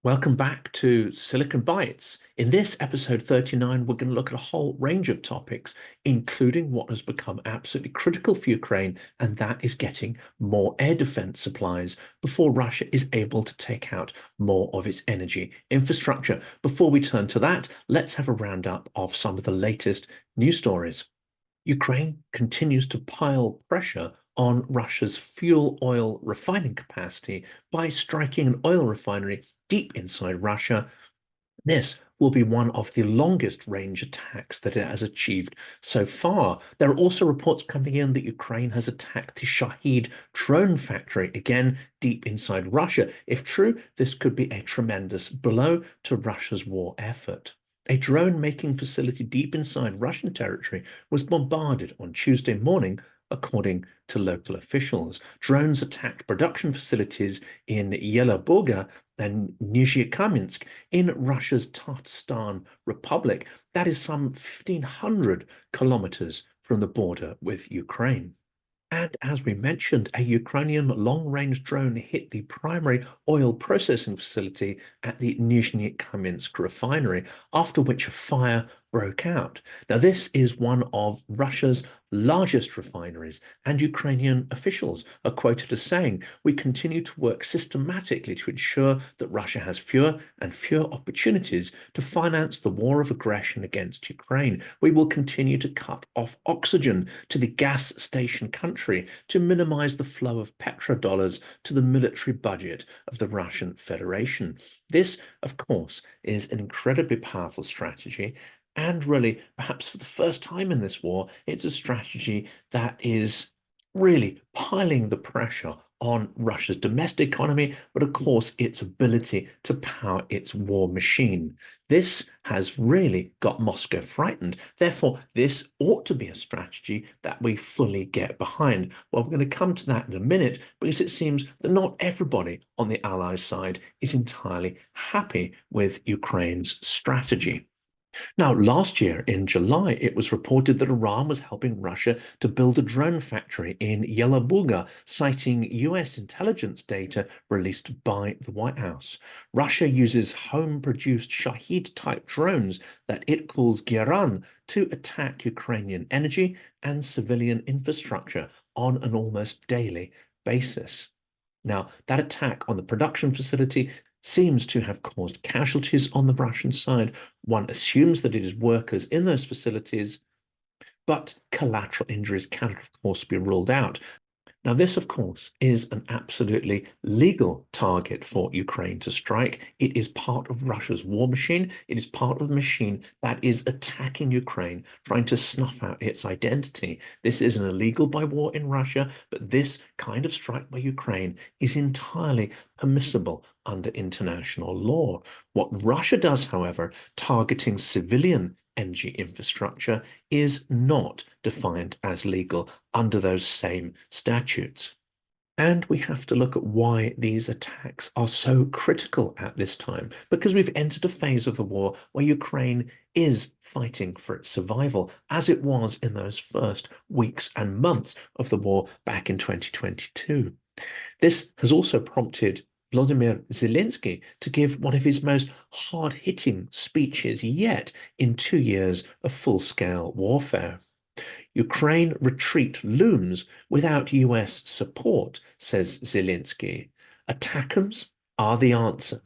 Welcome back to Silicon Bytes. In this episode 39, we're going to look at a whole range of topics, including what has become absolutely critical for Ukraine, and that is getting more air defense supplies before Russia is able to take out more of its energy infrastructure. Before we turn to that, let's have a roundup of some of the latest news stories. Ukraine continues to pile pressure on Russia's fuel oil refining capacity by striking an oil refinery deep inside Russia. This will be one of the longest range attacks that it has achieved so far. There are also reports coming in that Ukraine has attacked the Shahed drone factory, again, deep inside Russia. If true, this could be a tremendous blow to Russia's war effort. A drone-making facility deep inside Russian territory was bombarded on Tuesday morning, according to local officials. Drones attacked production facilities in Yelaburga and Nizhikamensk in Russia's Tatarstan Republic. That is some 1,500 kilometers from the border with Ukraine. And as we mentioned, a Ukrainian long-range drone hit the primary oil processing facility at the Nizhikamensk refinery, after which a fire broke out. Now, this is one of Russia's largest refineries, and Ukrainian officials are quoted as saying, "We continue to work systematically to ensure that Russia has fewer and fewer opportunities to finance the war of aggression against Ukraine. We will continue to cut off oxygen to the gas station country to minimize the flow of petrodollars to the military budget of the Russian Federation." This, of course, is an incredibly powerful strategy. And really, perhaps for the first time in this war, it's a strategy that is really piling the pressure on Russia's domestic economy, but of course, its ability to power its war machine. This has really got Moscow frightened. Therefore, this ought to be a strategy that we fully get behind. Well, we're going to come to that in a minute, because it seems that not everybody on the Allies' side is entirely happy with Ukraine's strategy. Now, last year in July, it was reported that Iran was helping Russia to build a drone factory in Yelaburga, citing US intelligence data released by the White House. Russia uses home-produced Shahed-type drones that it calls Giran to attack Ukrainian energy and civilian infrastructure on an almost daily basis. Now, that attack on the production facility seems to have caused casualties on the Russian side. One assumes that it is workers in those facilities, but collateral injuries cannot, of course, be ruled out. Now, this, of course, is an absolutely legal target for Ukraine to strike. It is part of Russia's war machine. It is part of the machine that is attacking Ukraine, trying to snuff out its identity. This is an illegal by war in Russia, but this kind of strike by Ukraine is entirely permissible under international law. What Russia does, however, targeting civilian energy infrastructure, is not defined as legal under those same statutes. And we have to look at why these attacks are so critical at this time, because we've entered a phase of the war where Ukraine is fighting for its survival, as it was in those first weeks and months of the war back in 2022. This has also prompted Volodymyr Zelensky to give one of his most hard-hitting speeches yet in 2 years of full-scale warfare. Ukraine retreat looms without US support, says Zelensky. Attackums are the answer.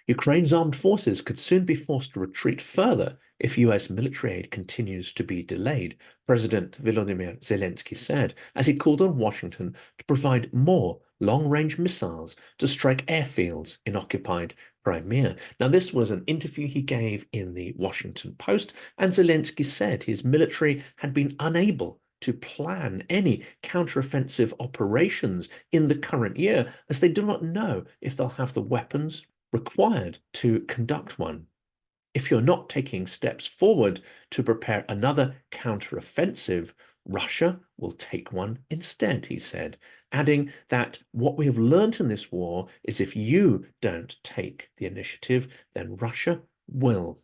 Ukraine's armed forces could soon be forced to retreat further if US military aid continues to be delayed, President Volodymyr Zelensky said, as he called on Washington to provide more long-range missiles to strike airfields in occupied Crimea. Now, this was an interview he gave in the Washington Post, and Zelensky said his military had been unable to plan any counteroffensive operations in the current year, as they do not know if they'll have the weapons required to conduct one. If you're not taking steps forward to prepare another counteroffensive, Russia will take one instead, he said, adding that what we have learned in this war is if you don't take the initiative, then Russia will.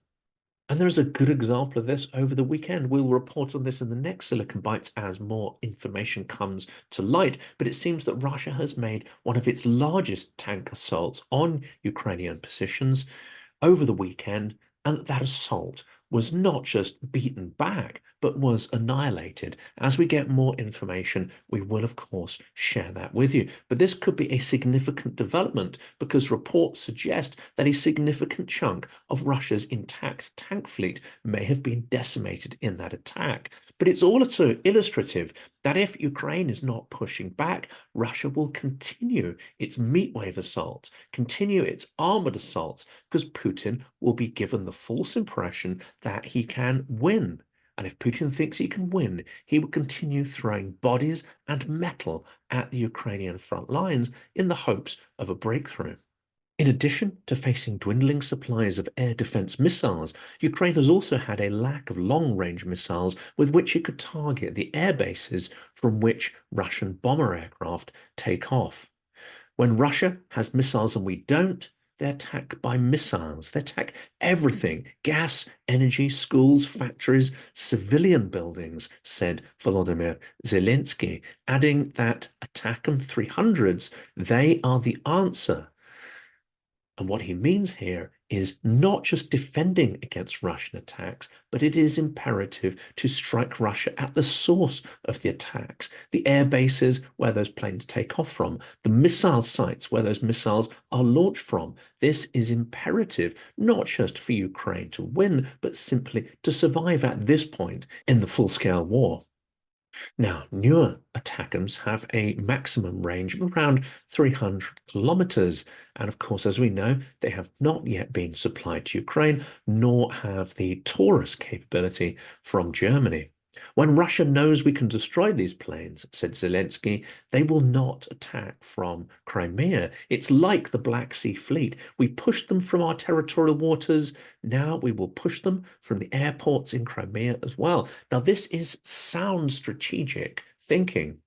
And there is a good example of this over the weekend. We'll report on this in the next Silicon Bites as more information comes to light. But it seems that Russia has made one of its largest tank assaults on Ukrainian positions over the weekend, and that assault was not just beaten back, but was annihilated. As we get more information, we will, of course, share that with you. But this could be a significant development because reports suggest that a significant chunk of Russia's intact tank fleet may have been decimated in that attack. But it's also illustrative that if Ukraine is not pushing back, Russia will continue its meat wave assaults, continue its armored assaults, because Putin will be given the false impression that he can win. And if Putin thinks he can win, he will continue throwing bodies and metal at the Ukrainian front lines in the hopes of a breakthrough. In addition to facing dwindling supplies of air defense missiles, Ukraine has also had a lack of long-range missiles with which it could target the air bases from which Russian bomber aircraft take off. When Russia has missiles and we don't, they attack by missiles. They attack everything: gas, energy, schools, factories, civilian buildings, said Volodymyr Zelensky, adding that ATACMS-300s, they are the answer. And what he means here is not just defending against Russian attacks, but it is imperative to strike Russia at the source of the attacks, the air bases where those planes take off from, the missile sites where those missiles are launched from. This is imperative, not just for Ukraine to win, but simply to survive at this point in the full-scale war. Now, newer ATACMS have a maximum range of around 300 kilometers. And of course, as we know, they have not yet been supplied to Ukraine, nor have the Taurus capability from Germany. When Russia knows we can destroy these planes, said Zelensky, they will not attack from Crimea. It's like the Black Sea Fleet. We pushed them from our territorial waters. Now we will push them from the airports in Crimea as well. Now, this is sound strategic thinking.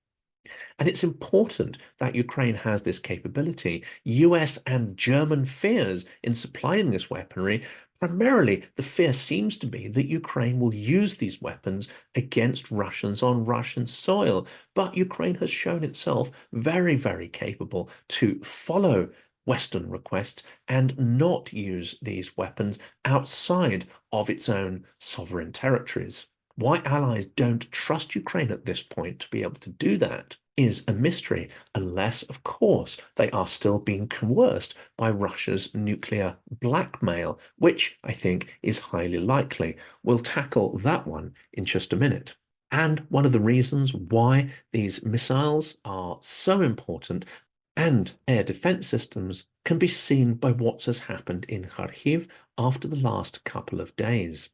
And it's important that Ukraine has this capability. US and German fears in supplying this weaponry, primarily the fear seems to be that Ukraine will use these weapons against Russians on Russian soil. But Ukraine has shown itself very, very capable to follow Western requests and not use these weapons outside of its own sovereign territories. Why allies don't trust Ukraine at this point to be able to do that is a mystery, unless, of course, they are still being coerced by Russia's nuclear blackmail, which I think is highly likely. We'll tackle that one in just a minute. And one of the reasons why these missiles are so important and air defense systems can be seen by what has happened in Kharkiv after the last couple of days.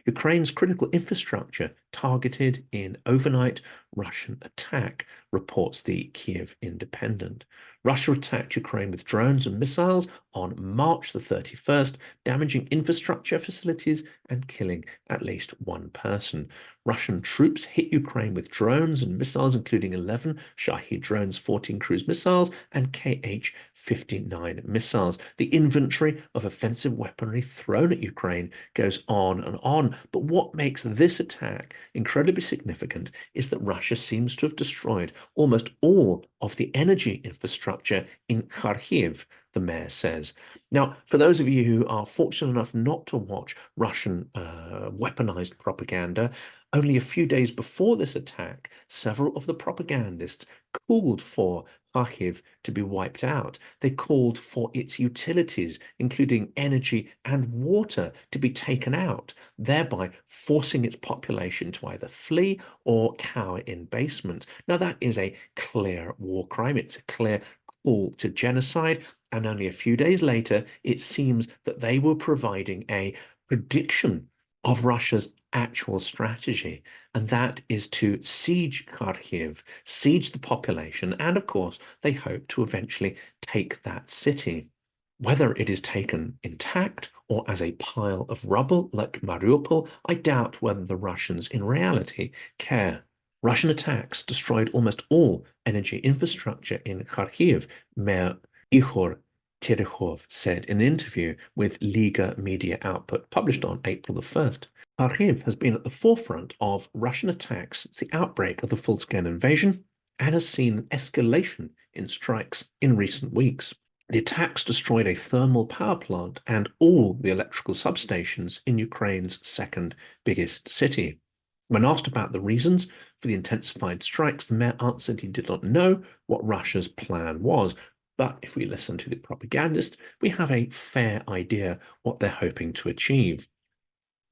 Ukraine's critical infrastructure targeted in overnight Russian attack, reports the Kyiv Independent. Russia attacked Ukraine with drones and missiles on March the 31st, damaging infrastructure facilities and killing at least one person. Russian troops hit Ukraine with drones and missiles, including 11 Shahed drones, 14 cruise missiles, and Kh-59 missiles. The inventory of offensive weaponry thrown at Ukraine goes on and on. But what makes this attack incredibly significant is that Russia seems to have destroyed almost all of the energy infrastructure in Kharkiv, the mayor says. Now, for those of you who are fortunate enough not to watch Russian weaponized propaganda, only a few days before this attack, several of the propagandists called for Kharkiv to be wiped out. They called for its utilities, including energy and water, to be taken out, thereby forcing its population to either flee or cower in basements. Now, that is a clear war crime. It's a clear call to genocide. And only a few days later, it seems that they were providing a prediction of Russia's actual strategy, and that is to siege Kharkiv, siege the population, and of course, they hope to eventually take that city. Whether it is taken intact or as a pile of rubble like Mariupol, I doubt whether the Russians in reality care. Russian attacks destroyed almost all energy infrastructure in Kharkiv, Mayor Ihor Terehov said in an interview with Liga Media Output published on April the 1st. Kyiv has been at the forefront of Russian attacks since the outbreak of the full-scale invasion and has seen an escalation in strikes in recent weeks. The attacks destroyed a thermal power plant and all the electrical substations in Ukraine's second biggest city. When asked about the reasons for the intensified strikes, the mayor answered he did not know what Russia's plan was. But if we listen to the propagandist, we have a fair idea what they're hoping to achieve.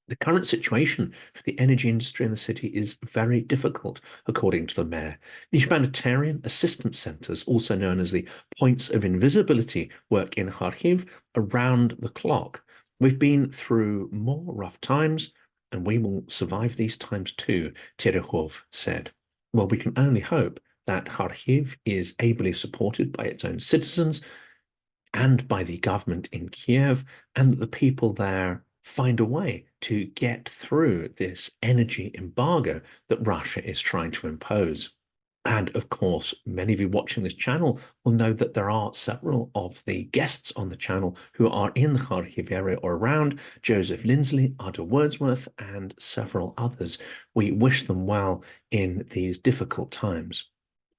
The current situation for the energy industry in the city is very difficult, according to the mayor. The humanitarian assistance centres, also known as the points of invisibility, work in Kharkiv around the clock. We've been through more rough times, and we will survive these times too, Terehov said. Well, we can only hope that Kharkiv is ably supported by its own citizens and by the government in Kyiv, and that the people there find a way to get through this energy embargo that Russia is trying to impose. And of course, many of you watching this channel will know that there are several of the guests on the channel who are in the Kharkiv area or around: Joseph Lindsley, Ada Wordsworth, and several others. We wish them well in these difficult times.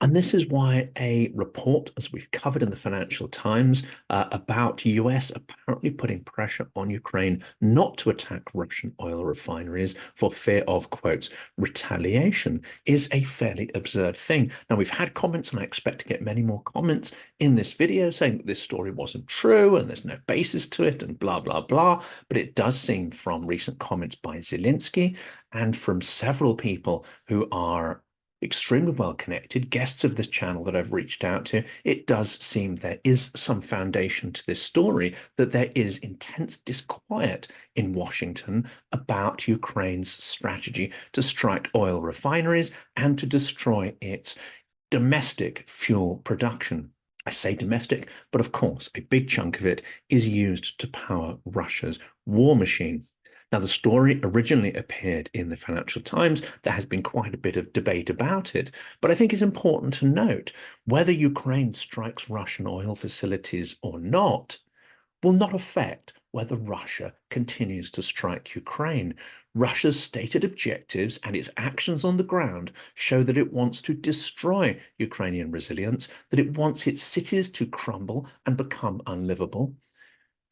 And this is why a report, as we've covered in the Financial Times, about US apparently putting pressure on Ukraine not to attack Russian oil refineries for fear of, quote, retaliation, is a fairly absurd thing. Now, we've had comments, and I expect to get many more comments in this video saying that this story wasn't true and there's no basis to it and blah, blah, blah. But it does seem from recent comments by Zelensky and from several people who are extremely well connected, guests of this channel that I've reached out to, it does seem there is some foundation to this story, that there is intense disquiet in Washington about Ukraine's strategy to strike oil refineries and to destroy its domestic fuel production. I say domestic, but of course, a big chunk of it is used to power Russia's war machine. Now, the story originally appeared in the Financial Times. There has been quite a bit of debate about it, but I think it's important to note whether Ukraine strikes Russian oil facilities or not will not affect whether Russia continues to strike Ukraine. Russia's stated objectives and its actions on the ground show that it wants to destroy Ukrainian resilience, that it wants its cities to crumble and become unlivable.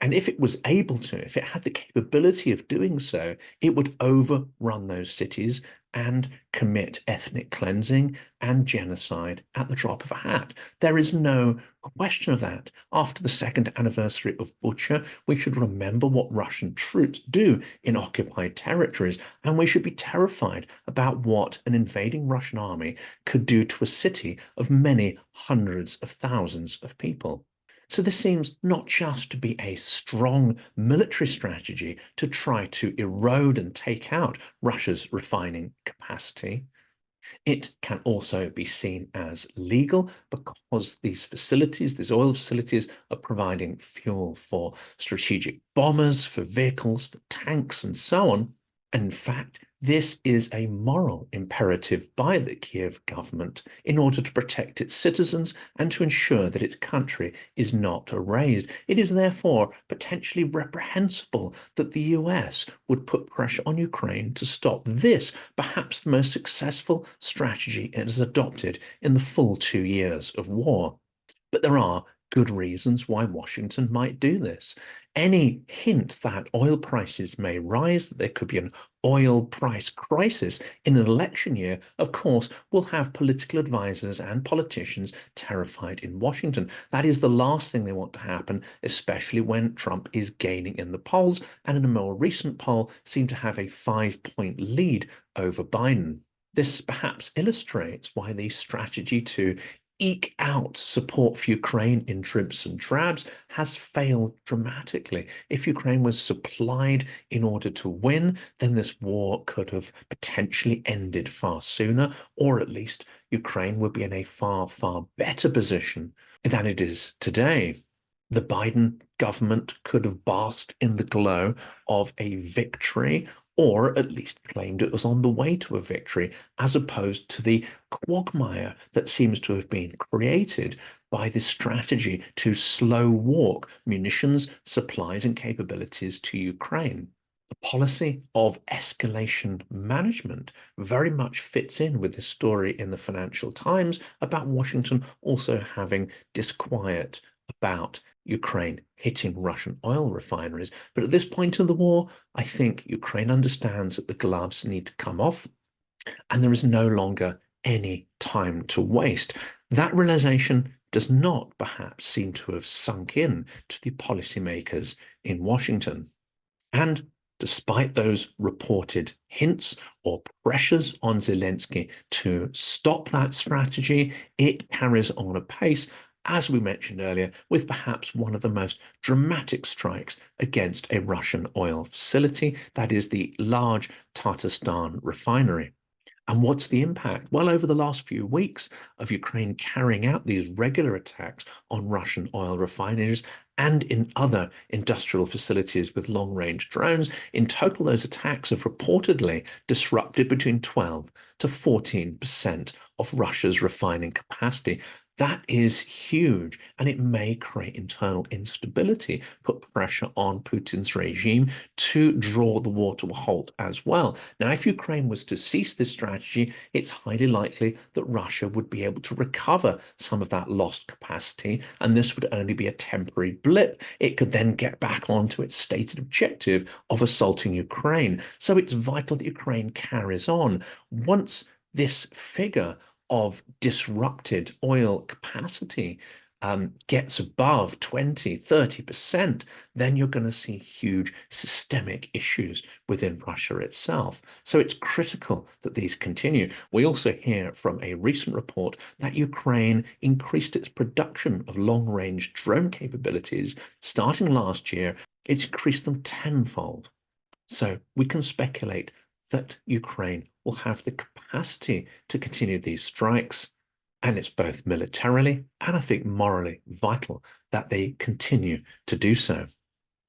And if it was able to, if it had the capability of doing so, it would overrun those cities and commit ethnic cleansing and genocide at the drop of a hat. There is no question of that. After the second anniversary of Bucha, we should remember what Russian troops do in occupied territories, and we should be terrified about what an invading Russian army could do to a city of many hundreds of thousands of people. So this seems not just to be a strong military strategy to try to erode and take out Russia's refining capacity. It can also be seen as legal because these facilities, these oil facilities, are providing fuel for strategic bombers, for vehicles, for tanks, and so on. And in fact, this is a moral imperative by the Kyiv government in order to protect its citizens and to ensure that its country is not erased. It is therefore potentially reprehensible that the US would put pressure on Ukraine to stop this, perhaps the most successful strategy it has adopted in the full 2 years of war. But there are good reasons why Washington might do this. Any hint that oil prices may rise, that there could be an oil price crisis in an election year, of course, will have political advisors and politicians terrified in Washington. That is the last thing they want to happen, especially when Trump is gaining in the polls, and in a more recent poll seemed to have a 5-point lead over Biden. This perhaps illustrates why the strategy to eke out support for Ukraine in dribs and drabs has failed dramatically. If Ukraine was supplied in order to win, then this war could have potentially ended far sooner, or at least Ukraine would be in a far, far better position than it is today. The Biden government could have basked in the glow of a victory, or at least claimed it was on the way to a victory, as opposed to the quagmire that seems to have been created by this strategy to slow walk munitions, supplies, and capabilities to Ukraine. The policy of escalation management very much fits in with the story in the Financial Times about Washington also having disquiet about Ukraine hitting Russian oil refineries. But at this point in the war, I think Ukraine understands that the gloves need to come off and there is no longer any time to waste. That realization does not perhaps seem to have sunk in to the policymakers in Washington. And despite those reported hints or pressures on Zelensky to stop that strategy, it carries on apace, as we mentioned earlier, with perhaps one of the most dramatic strikes against a Russian oil facility, that is the large Tatarstan refinery. And what's the impact? Well, over the last few weeks of Ukraine carrying out these regular attacks on Russian oil refineries and in other industrial facilities with long-range drones, in total, those attacks have reportedly disrupted between 12 to 14% of Russia's refining capacity. That is huge, and it may create internal instability, put pressure on Putin's regime to draw the war to a halt as well. Now, if Ukraine was to cease this strategy, it's highly likely that Russia would be able to recover some of that lost capacity, and this would only be a temporary blip. It could then get back onto its stated objective of assaulting Ukraine. So it's vital that Ukraine carries on. Once this figure of disrupted oil capacity gets above 20, 30%, then you're going to see huge systemic issues within Russia itself. So it's critical that these continue. We also hear from a recent report that Ukraine increased its production of long-range drone capabilities starting last year. It's increased them tenfold. So we can speculate that Ukraine will have the capacity to continue these strikes. And it's both militarily and I think morally vital that they continue to do so.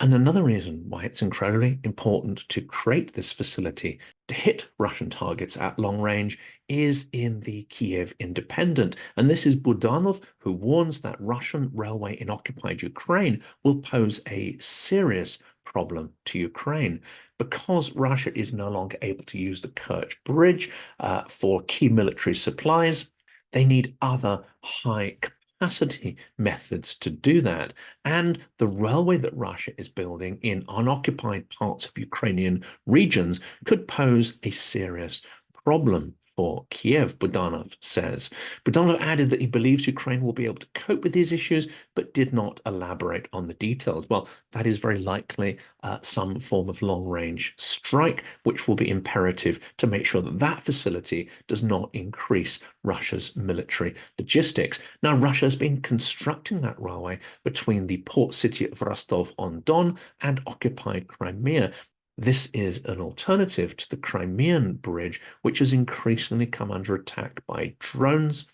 And another reason why it's incredibly important to create this facility to hit Russian targets at long range is in the Kyiv Independent. And this is Budanov, who warns that Russian railway in occupied Ukraine will pose a serious problem to Ukraine because Russia is no longer able to use the Kerch Bridge for key military supplies. They need other high capacity methods to do that. And the railway that Russia is building in unoccupied parts of Ukrainian regions could pose a serious problem for Kyiv, Budanov says. Budanov added that he believes Ukraine will be able to cope with these issues, but did not elaborate on the details. Well, that is very likely some form of long-range strike, which will be imperative to make sure that that facility does not increase Russia's military logistics. Now, Russia has been constructing that railway between the port city of Rostov-on-Don and occupied Crimea. This is an alternative to the Crimean bridge, which has increasingly come under attack by drones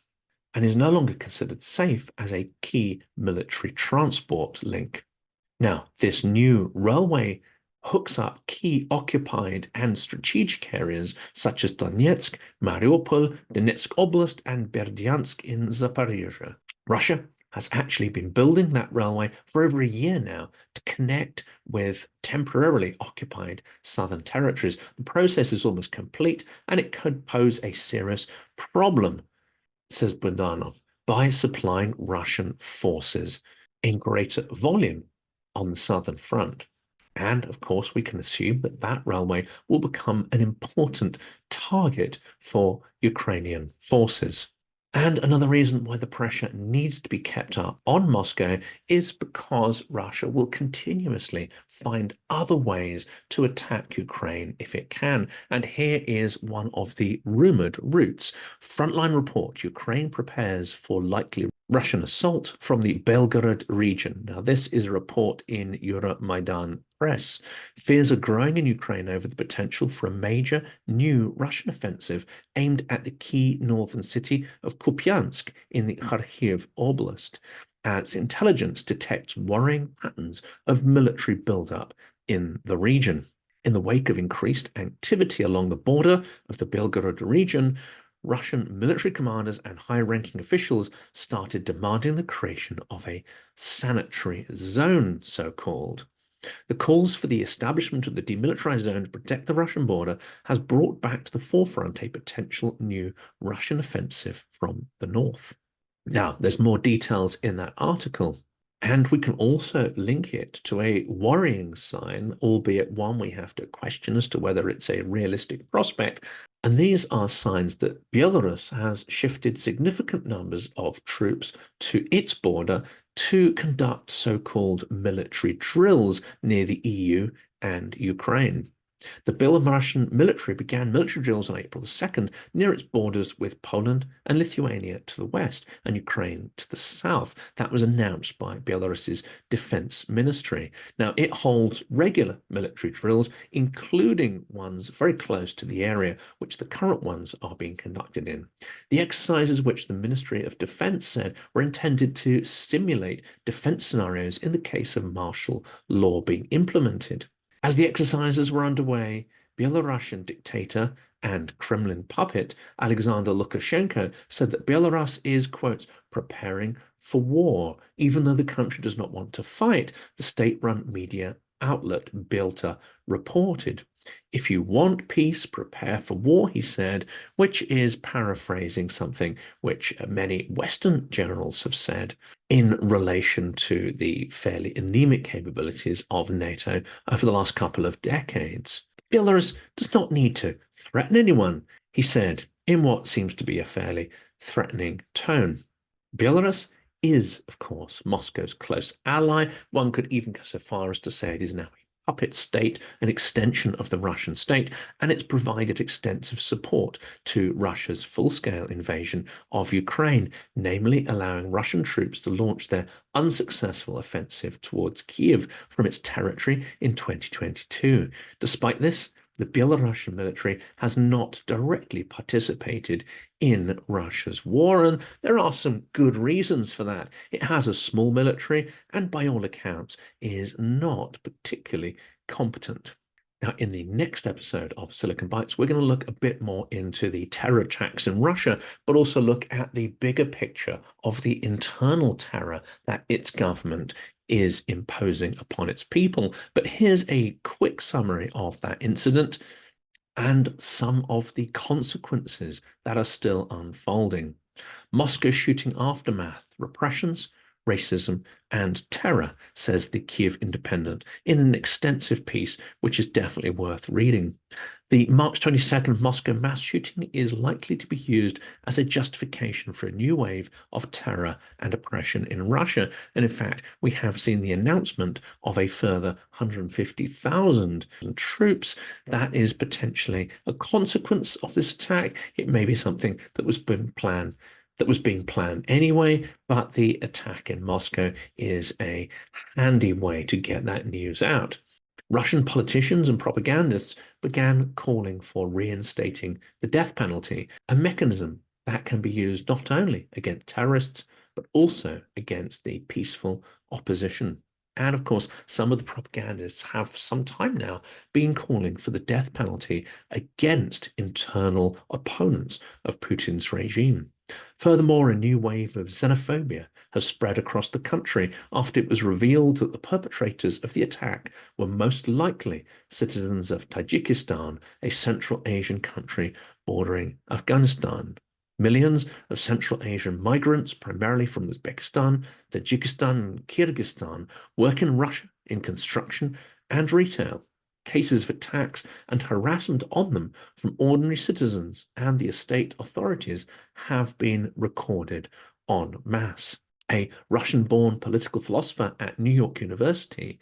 and is no longer considered safe as a key military transport link. Now, this new railway hooks up key occupied and strategic areas such as Donetsk, Mariupol, Donetsk Oblast, and Berdyansk in Zaporizhzhia. Russia has actually been building that railway for over a year now to connect with temporarily occupied southern territories. The process is almost complete, and it could pose a serious problem, says Budanov, by supplying Russian forces in greater volume on the southern front. And of course, we can assume that that railway will become an important target for Ukrainian forces. And another reason why the pressure needs to be kept up on Moscow is because Russia will continuously find other ways to attack Ukraine if it can. And here is one of the rumored routes. Frontline report, Ukraine prepares for likely Russian assault from the Belgorod region. Now, this is a report in EUROMAIDAN press. Fears are growing in Ukraine over the potential for a major new Russian offensive aimed at the key northern city of Kupiansk in the Kharkiv Oblast, as intelligence detects worrying patterns of military buildup in the region. In the wake of increased activity along the border of the Belgorod region, Russian military commanders and high-ranking officials started demanding the creation of a sanitary zone, so-called. The calls for the establishment of the demilitarized zone to protect the Russian border has brought back to the forefront a potential new Russian offensive from the north. Now, there's more details in that article, and we can also link it to a worrying sign, albeit one we have to question as to whether it's a realistic prospect. And these are signs that Belarus has shifted significant numbers of troops to its border to conduct so-called military drills near the EU and Ukraine. The Belarusian military began military drills on April the 2nd near its borders with Poland and Lithuania to the west and Ukraine to the south. That was announced by Belarus's defense ministry. Now, it holds regular military drills, including ones very close to the area which the current ones are being conducted in. The exercises, which the Ministry of Defense said were intended to simulate defense scenarios in the case of martial law being implemented. As the exercises were underway, Belarusian dictator and Kremlin puppet Alexander Lukashenko said that Belarus is, quote, preparing for war, even though the country does not want to fight, the state-run media outlet Bilta reported. If you want peace, prepare for war, he said, which is paraphrasing something which many Western generals have said in relation to the fairly anemic capabilities of NATO over the last couple of decades. Belarus does not need to threaten anyone, he said, in what seems to be a fairly threatening tone. Belarus is, of course, Moscow's close ally. One could even go so far as to say it is now a puppet state, an extension of the Russian state, and it's provided extensive support to Russia's full-scale invasion of Ukraine, namely allowing Russian troops to launch their unsuccessful offensive towards Kyiv from its territory in 2022. Despite this, the Belarusian military has not directly participated in Russia's war, and there are some good reasons for that. It has a small military and, by all accounts, is not particularly competent. Now, in the next episode of Silicon Bytes, we're going to look a bit more into the terror attacks in Russia, but also look at the bigger picture of the internal terror that its government is imposing upon its people. But here's a quick summary of that incident and some of the consequences that are still unfolding. Moscow shooting aftermath, repressions, racism, and terror, says the Kyiv Independent in an extensive piece, which is definitely worth reading. The March 22nd Moscow mass shooting is likely to be used as a justification for a new wave of terror and oppression in Russia. And in fact, we have seen the announcement of a further 150,000 troops. That is potentially a consequence of this attack. It may be something that was being planned anyway, but the attack in Moscow is a handy way to get that news out. Russian politicians and propagandists began calling for reinstating the death penalty, a mechanism that can be used not only against terrorists, but also against the peaceful opposition. And of course, some of the propagandists have for some time now been calling for the death penalty against internal opponents of Putin's regime. Furthermore, a new wave of xenophobia has spread across the country after it was revealed that the perpetrators of the attack were most likely citizens of Tajikistan, a Central Asian country bordering Afghanistan. Millions of Central Asian migrants, primarily from Uzbekistan, Tajikistan, and Kyrgyzstan, work in Russia in construction and retail. Cases of attacks and harassment on them from ordinary citizens and the state authorities have been recorded en masse. A Russian-born political philosopher at New York University,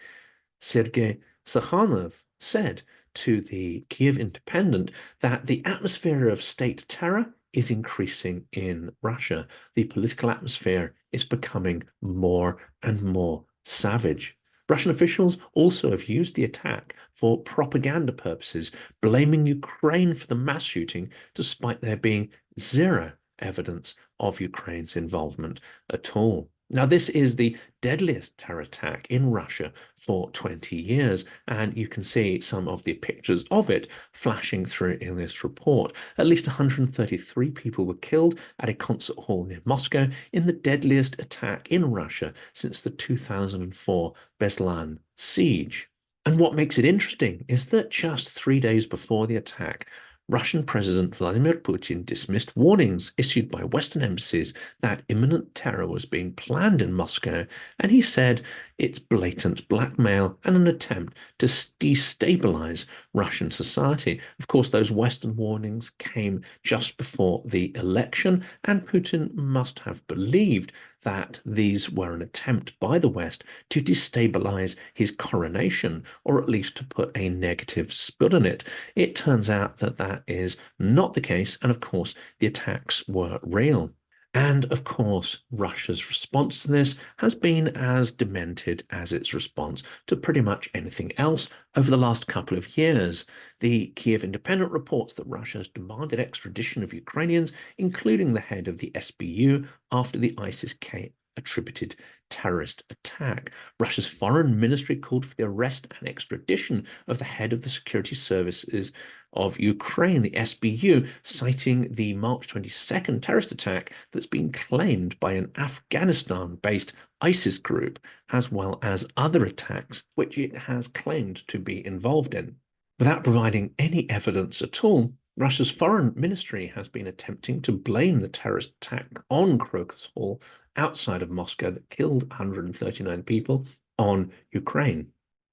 Sergei Sakhanov, said to the Kyiv Independent that the atmosphere of state terror is increasing in Russia. The political atmosphere is becoming more and more savage. Russian officials also have used the attack for propaganda purposes, blaming Ukraine for the mass shooting, despite there being zero evidence of Ukraine's involvement at all. Now, this is the deadliest terror attack in Russia for 20 years, and you can see some of the pictures of it flashing through in this report. At least 133 people were killed at a concert hall near Moscow in the deadliest attack in Russia since the 2004 Beslan siege. And what makes it interesting is that just 3 days before the attack, Russian President Vladimir Putin dismissed warnings issued by Western embassies that imminent terror was being planned in Moscow, and he said it's blatant blackmail and an attempt to destabilize Russian society. Of course, those Western warnings came just before the election, and Putin must have believed that these were an attempt by the West to destabilize his coronation, or at least to put a negative spin on it. It turns out that that is not the case, and of course, the attacks were real. And of course, Russia's response to this has been as demented as its response to pretty much anything else over the last couple of years. The Kyiv Independent reports that Russia has demanded extradition of Ukrainians, including the head of the SBU, after the ISIS-K attributed terrorist attack. Russia's foreign ministry called for the arrest and extradition of the head of the security services of Ukraine, the SBU, citing the March 22nd terrorist attack that's been claimed by an Afghanistan-based ISIS group, as well as other attacks which it has claimed to be involved in. Without providing any evidence at all, Russia's foreign ministry has been attempting to blame the terrorist attack on Crocus Hall outside of Moscow that killed 139 people on Ukraine.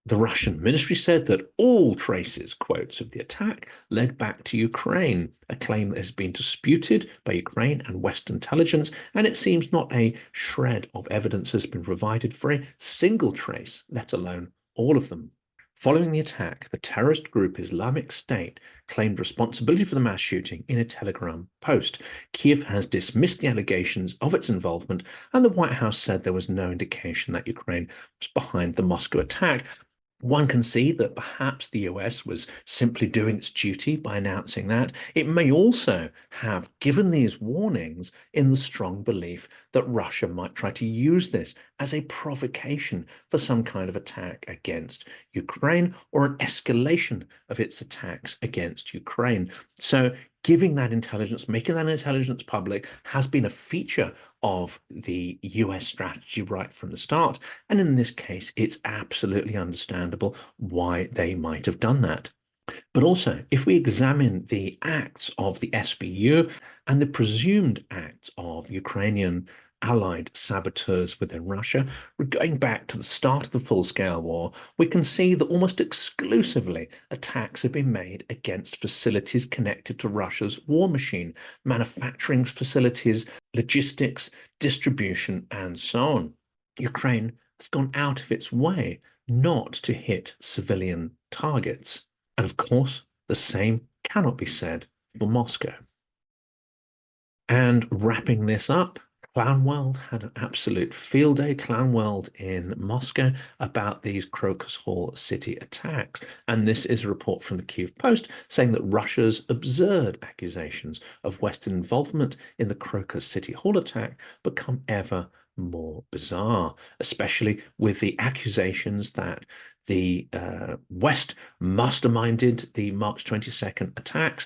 The Russian ministry said that all traces, quotes, of the attack led back to Ukraine, a claim that has been disputed by Ukraine and West intelligence, and it seems not a shred of evidence has been provided for a single trace, let alone all of them. Following the attack, the terrorist group Islamic State claimed responsibility for the mass shooting in a Telegram post. Kyiv has dismissed the allegations of its involvement, and the White House said there was no indication that Ukraine was behind the Moscow attack. One can see that perhaps the US was simply doing its duty by announcing that. It may also have given these warnings in the strong belief that Russia might try to use this as a provocation for some kind of attack against Ukraine, or an escalation of its attacks against Ukraine. So giving that intelligence, making that intelligence public, has been a feature of the US strategy right from the start. And in this case, it's absolutely understandable why they might have done that. But also, if we examine the acts of the SBU and the presumed acts of Ukrainian allied saboteurs within Russia, going back to the start of the full-scale war, we can see that almost exclusively attacks have been made against facilities connected to Russia's war machine, manufacturing facilities, logistics, distribution, and so on. Ukraine has gone out of its way not to hit civilian targets. And of course, the same cannot be said for Moscow. And wrapping this up, Clownworld had an absolute field day, Clownworld in Moscow, about these Crocus Hall city attacks. And this is a report from the Kyiv Post saying that Russia's absurd accusations of Western involvement in the Crocus City Hall attack become ever more bizarre, especially with the accusations that the West masterminded the March 22nd attacks,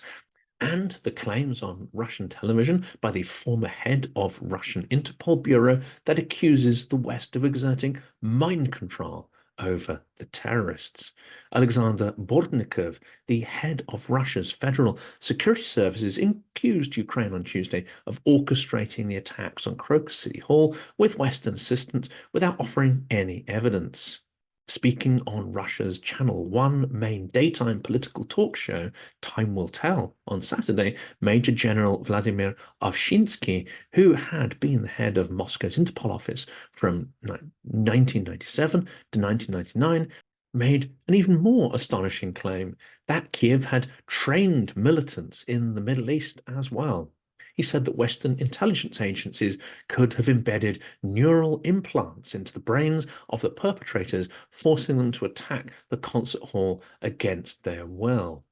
and the claims on Russian television by the former head of Russian Interpol Bureau that accuses the West of exerting mind control over the terrorists. Alexander Bortnikov, the head of Russia's Federal Security Services, accused Ukraine on Tuesday of orchestrating the attacks on Crocus City Hall with Western assistance without offering any evidence. Speaking on Russia's Channel 1 main daytime political talk show, Time Will Tell, on Saturday, Major General Vladimir Ovshinsky, who had been the head of Moscow's Interpol office from 1997 to 1999, made an even more astonishing claim that Kyiv had trained militants in the Middle East as well. He said that Western intelligence agencies could have embedded neural implants into the brains of the perpetrators, forcing them to attack the concert hall against their will.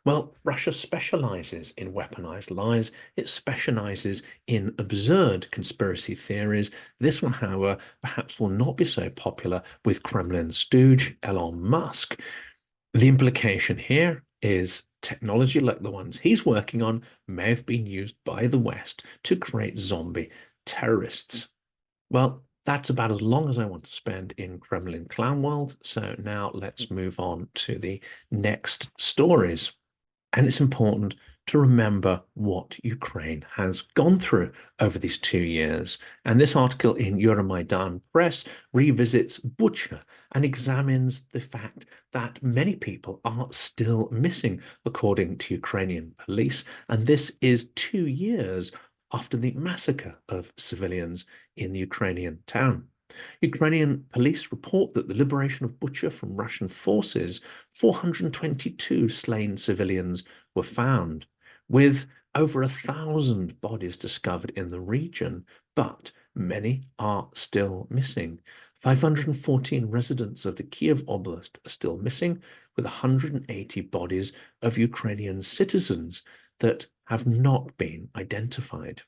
Well, Russia specializes in weaponized lies. It specializes in absurd conspiracy theories. This one, however, perhaps will not be so popular with Kremlin stooge Elon Musk. The implication here is technology like the ones he's working on may have been used by the West to create zombie terrorists. Well, that's about as long as I want to spend in Kremlin clown world. So now let's move on to the next stories. And it's important to remember what Ukraine has gone through over these 2 years. And this article in Euromaidan Press revisits Bucha and examines the fact that many people are still missing, according to Ukrainian police. And this is 2 years after the massacre of civilians in the Ukrainian town. Ukrainian police report that the liberation of Bucha from Russian forces, 422 slain civilians were found, with over 1,000 bodies discovered in the region, but many are still missing. 514 residents of the Kyiv Oblast are still missing, with 180 bodies of Ukrainian citizens that have not been identified.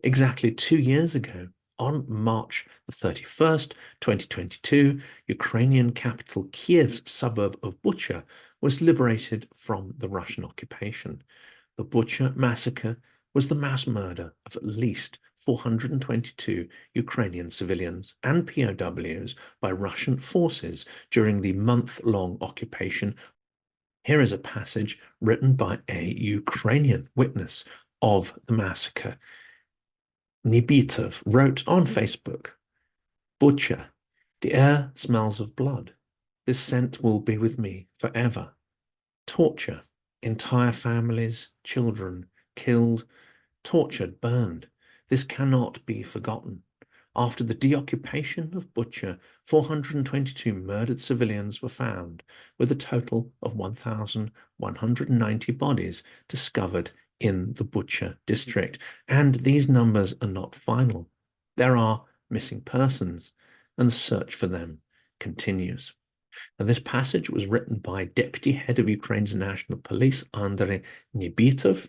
Exactly 2 years ago, on March the 31st, 2022, Ukrainian capital Kyiv's suburb of Bucha was liberated from the Russian occupation. The Bucha massacre was the mass murder of at least 422 Ukrainian civilians and POWs by Russian forces during the month-long occupation. Here is a passage written by a Ukrainian witness of the massacre. Nibitov wrote on Facebook, Bucha, the air smells of blood. This scent will be with me forever. Torture, entire families, children killed, tortured, burned. This cannot be forgotten. After the deoccupation of Bucha, 422 murdered civilians were found, with a total of 1,190 bodies discovered in the Bucha district. And these numbers are not final. There are missing persons, and the search for them continues. Now, this passage was written by Deputy Head of Ukraine's National Police, Andrei Nibitov,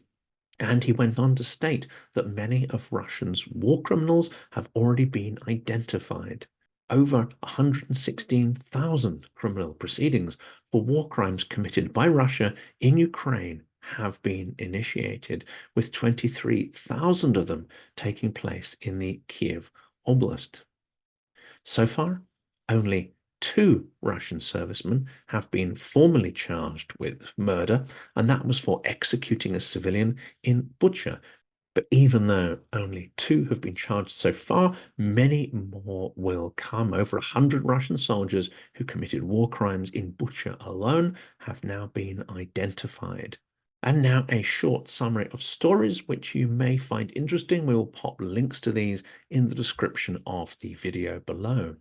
and he went on to state that many of Russia's war criminals have already been identified. Over 116,000 criminal proceedings for war crimes committed by Russia in Ukraine have been initiated, with 23,000 of them taking place in the Kyiv Oblast. So far, only 2 Russian servicemen have been formally charged with murder, and that was for executing a civilian in Bucha. But even though only 2 have been charged so far, many more will come. Over 100 Russian soldiers who committed war crimes in Bucha alone have now been identified. And now a short summary of stories which you may find interesting. We will pop links to these in the description of the video below.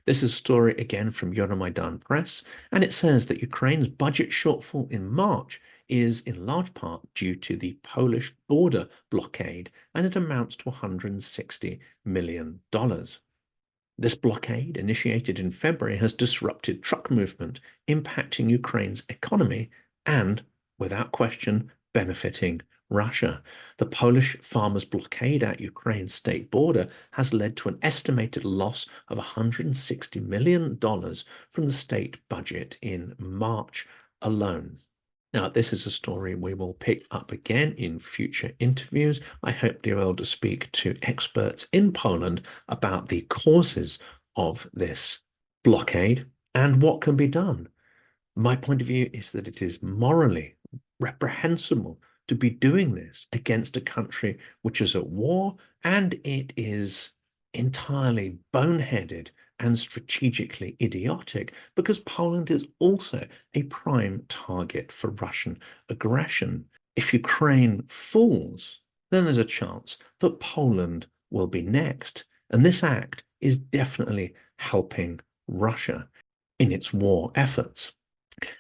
This is a story again from Euromaidan Press, and it says that Ukraine's budget shortfall in March is in large part due to the Polish border blockade, and it amounts to $160 million. This blockade, initiated in February, has disrupted truck movement, impacting Ukraine's economy and, without question, benefiting Russia. The Polish farmers' blockade at Ukraine's state border has led to an estimated loss of $160 million from the state budget in March alone. Now, this is a story we will pick up again in future interviews. I hope to be able to speak to experts in Poland about the causes of this blockade and what can be done. My point of view is that it is morally reprehensible to be doing this against a country which is at war, and it is entirely boneheaded and strategically idiotic because Poland is also a prime target for Russian aggression. If Ukraine falls, then there's a chance that Poland will be next. And this act is definitely helping Russia in its war efforts.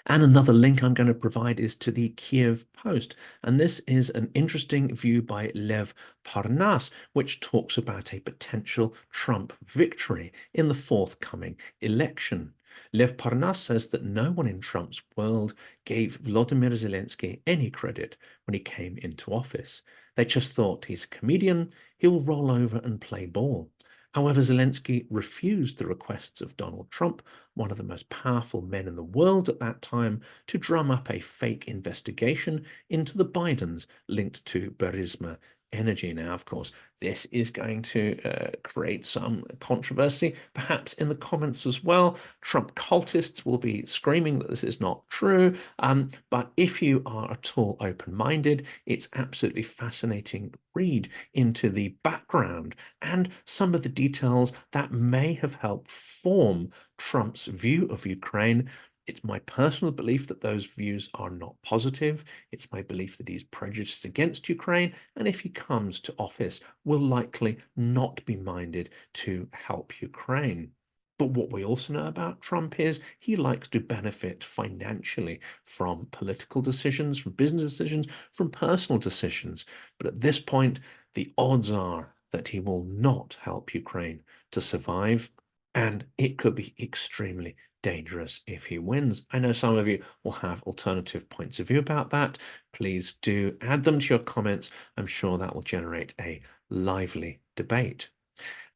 And another link I'm going to provide is to the Kyiv Post. And this is an interesting view by Lev Parnas, which talks about a potential Trump victory in the forthcoming election. Lev Parnas says that no one in Trump's world gave Volodymyr Zelensky any credit when he came into office. They just thought he's a comedian, he'll roll over and play ball. However, Zelensky refused the requests of Donald Trump, one of the most powerful men in the world at that time, to drum up a fake investigation into the Bidens linked to Burisma Energy. Now, of course, this is going to create some controversy, perhaps in the comments as well. Trump cultists will be screaming that this is not true. But if you are at all open-minded, it's absolutely fascinating read into the background and some of the details that may have helped form Trump's view of Ukraine. It's my personal belief that those views are not positive. It's my belief that he's prejudiced against Ukraine, and if he comes to office, will likely not be minded to help Ukraine. But what we also know about Trump is he likes to benefit financially from political decisions, from business decisions, from personal decisions. But at this point, the odds are that he will not help Ukraine to survive, and it could be extremely dangerous if he wins. I know some of you will have alternative points of view about that. Please do add them to your comments. I'm sure that will generate a lively debate.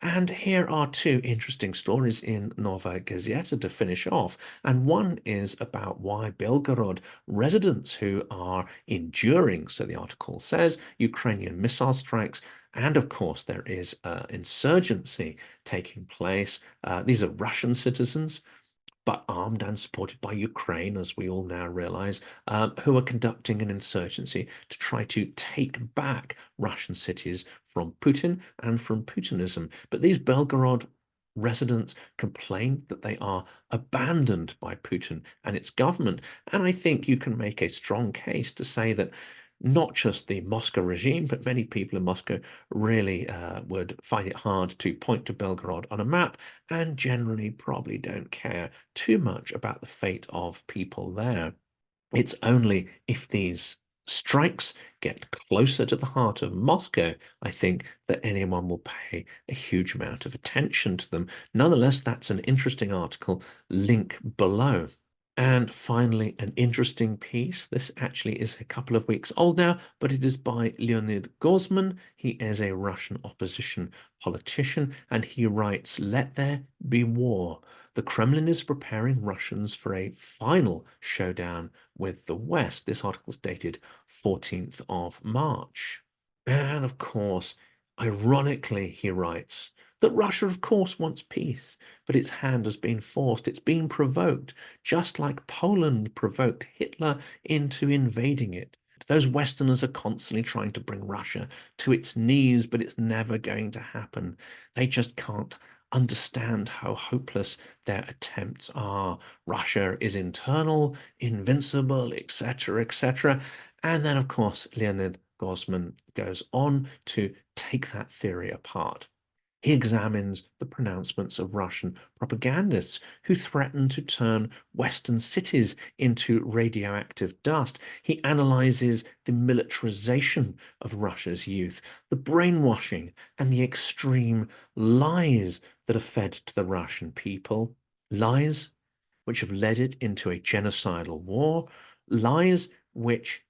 And here are two interesting stories in NOVAYA GAZETA to finish off. And one is about why Belgorod residents who are enduring, so the article says, Ukrainian missile strikes. And of course, there is insurgency taking place. These are Russian citizens, but armed and supported by Ukraine, as we all now realize, who are conducting an insurgency to try to take back Russian cities from Putin and from Putinism. But these Belgorod residents complain that they are abandoned by Putin and its government. And I think you can make a strong case to say that not just the Moscow regime, but many people in Moscow really would find it hard to point to Belgorod on a map and generally probably don't care too much about the fate of people there. It's only if these strikes get closer to the heart of Moscow, I think, that anyone will pay a huge amount of attention to them. Nonetheless, that's an interesting article. Link below. And finally, an interesting piece. This actually is a couple of weeks old now, but it is by Leonid Gozman. He is a Russian opposition politician, and he writes, "Let there be war. The Kremlin is preparing Russians for a final showdown with the West." This article is dated 14th of March. And of course, ironically, he writes that Russia, of course, wants peace, but its hand has been forced. It's been provoked, just like Poland provoked Hitler into invading it. Those Westerners are constantly trying to bring Russia to its knees, but it's never going to happen. They just can't understand how hopeless their attempts are. Russia is internal, invincible, etc., etc. And then, of course, Leonid Gozman goes on to take that theory apart. He examines the pronouncements of Russian propagandists who threaten to turn Western cities into radioactive dust. He analyzes the militarization of Russia's youth, the brainwashing, and the extreme lies that are fed to the Russian people. Lies which have led it into a genocidal war, lies which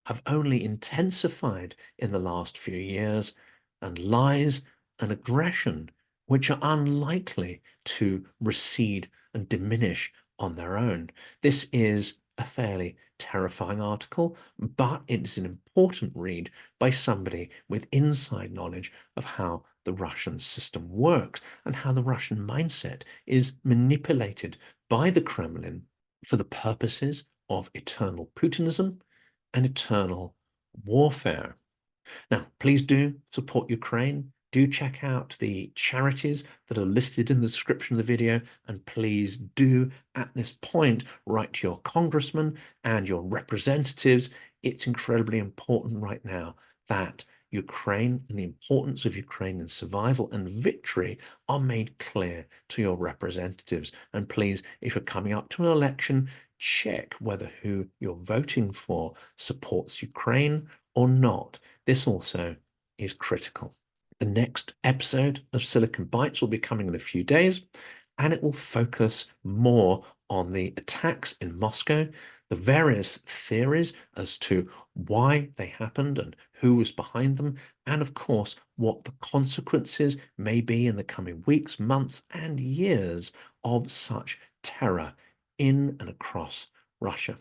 have only intensified in the last few years, and lies and aggression which are unlikely to recede and diminish on their own. This is a fairly terrifying article, but it's an important read by somebody with inside knowledge of how the Russian system works and how the Russian mindset is manipulated by the Kremlin for the purposes of eternal Putinism and eternal warfare. Now, please do support Ukraine. Do check out the charities that are listed in the description of the video, and please do, at this point, write to your congressman and your representatives. It's incredibly important right now that Ukraine and the importance of Ukrainian survival and victory are made clear to your representatives. And please, if you're coming up to an election, check whether who you're voting for supports Ukraine or not. This also is critical. The next episode of Silicon Bites will be coming in a few days, and it will focus more on the attacks in Moscow, the various theories as to why they happened and who was behind them, and of course, what the consequences may be in the coming weeks, months, and years of such terror in and across Russia.